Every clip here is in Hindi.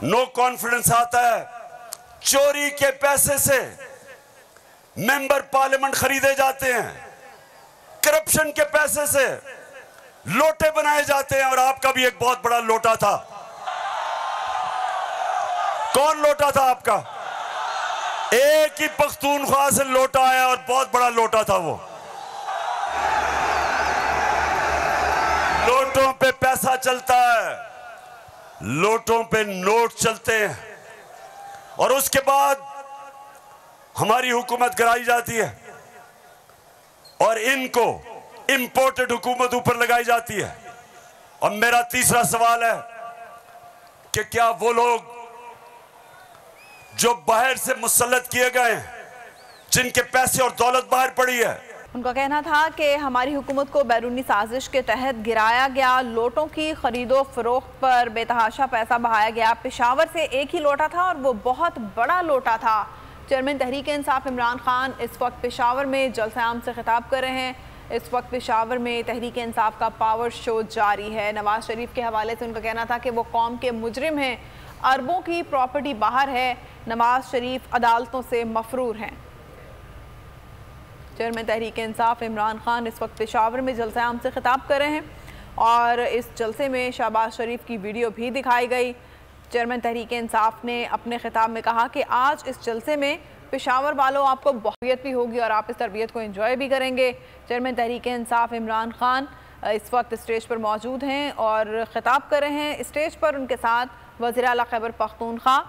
नो कॉन्फिडेंस आता है। चोरी के पैसे से मेंबर पार्लियामेंट खरीदे जाते हैं, करप्शन के पैसे से लोटे बनाए जाते हैं। और आपका भी एक बहुत बड़ा लोटा था। कौन लोटा था आपका? एक ही पख्तूनख्वा से लोटा आया और बहुत बड़ा लोटा था वो। लोटों पे पैसा चलता है, लोटों पे नोट चलते हैं, और उसके बाद हमारी हुकूमत गिराई जाती है और इनको इंपोर्टेड हुकूमत ऊपर लगाई जाती है। और मेरा तीसरा सवाल है कि क्या वो लोग जो बाहर से मुसल्लत किए गए हैं, जिनके पैसे और दौलत बाहर पड़ी है, उनका कहना था कि हमारी हुकूमत को बैरूनी साजिश के तहत गिराया गया, लोटों की खरीदो फरोख्त पर बेतहाशा पैसा बहाया गया। पेशावर से एक ही लोटा था और वो बहुत बड़ा लोटा था। चेयरमैन तहरीक इंसाफ इमरान खान इस वक्त पेशावर में जलसे आम से खिताब कर रहे हैं। इस वक्त पेशावर में तहरीक इंसाफ का पावर शो जारी है। नवाज शरीफ के हवाले से उनका कहना था कि वो कौम के मुजरिम हैं, अरबों की प्रॉपर्टी बाहर है, नवाज शरीफ अदालतों से मफरूर हैं। चेयरमैन तहरीक इंसाफ इमरान खान इस वक्त पेशावर में जलसे आम से खिताब कर रहे हैं और इस जलसे में शहबाज शरीफ की वीडियो भी दिखाई गई। चेयरमैन तहरीक इंसाफ ने अपने खिताब में कहा कि आज इस जलसे में पेशावर वालों आपको बहुरियत भी होगी और आप इस तरबियत को एंजॉय भी करेंगे। चेयरमैन तहरीक इंसाफ इमरान खान इस वक्त स्टेज पर मौजूद हैं और ख़िताब कर रहे हैं। स्टेज पर उनके साथ वज़ीर आला खैबर पख्तूनख्वा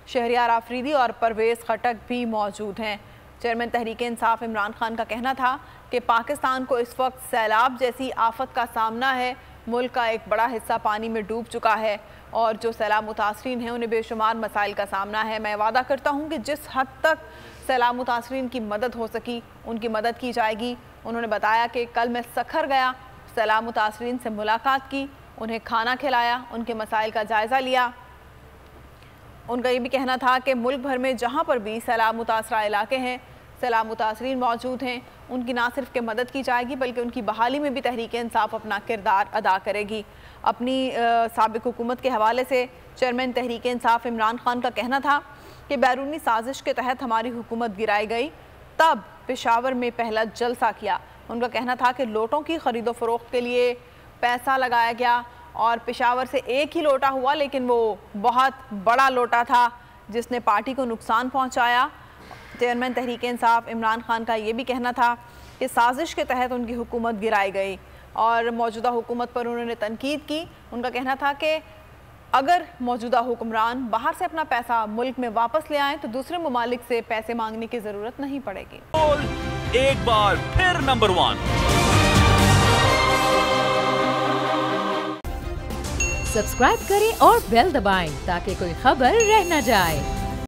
शहरियार आफरीदी और परवेज़ खटक भी मौजूद हैं। चेयरमैन तहरीक इंसाफ इमरान खान का कहना था कि पाकिस्तान को इस वक्त सैलाब जैसी आफत का सामना है। मुल्क का एक बड़ा हिस्सा पानी में डूब चुका है और जो सैलाब मुतासरीन हैं उन्हें बेशुमार मसाइल का सामना है। मैं वादा करता हूँ कि जिस हद तक सैलाब मुतासरीन की मदद हो सकी उनकी मदद की जाएगी। उन्होंने बताया कि कल मैं सखर गया, सैलाब मुतासरीन से मुलाकात की, उन्हें खाना खिलाया, उनके मसाइल का जायज़ा लिया। उनका ये भी कहना था कि मुल्क भर में जहाँ पर भी सैलाब मुतासरा इलाके हैं, सैलाब मुतासरीन मौजूद हैं, उनकी ना सिर्फ के मदद की जाएगी बल्कि उनकी बहाली में भी तहरीक इंसाफ अपना किरदार अदा करेगी। अपनी साबिक हुकूमत के हवाले से चेयरमैन तहरीक इंसाफ इमरान खान का कहना था कि बैरूनी साजिश के तहत हमारी हुकूमत गिराई गई, तब पेशावर में पहला जलसा किया। उनका कहना था कि लोटों की खरीदो फरोख्त के लिए पैसा लगाया गया और पेशावर से एक ही लोटा हुआ, लेकिन वो बहुत बड़ा लोटा था जिसने पार्टी को नुकसान पहुँचाया। चेयरमैन तहरीक इंसाफ इमरान खान का ये भी कहना था कि साजिश के तहत उनकी हुकूमत गिराई गई और मौजूदा हुकूमत पर उन्होंने तनकीद की। उनका कहना था कि अगर मौजूदा हुक्मरान बाहर से अपना पैसा मुल्क में वापस ले आएँ तो दूसरे ममालिक से पैसे मांगने की ज़रूरत नहीं पड़ेगी। एक बार फिर नंबर 1 सब्सक्राइब करें और बेल दबाएं ताकि कोई खबर रह न जाए।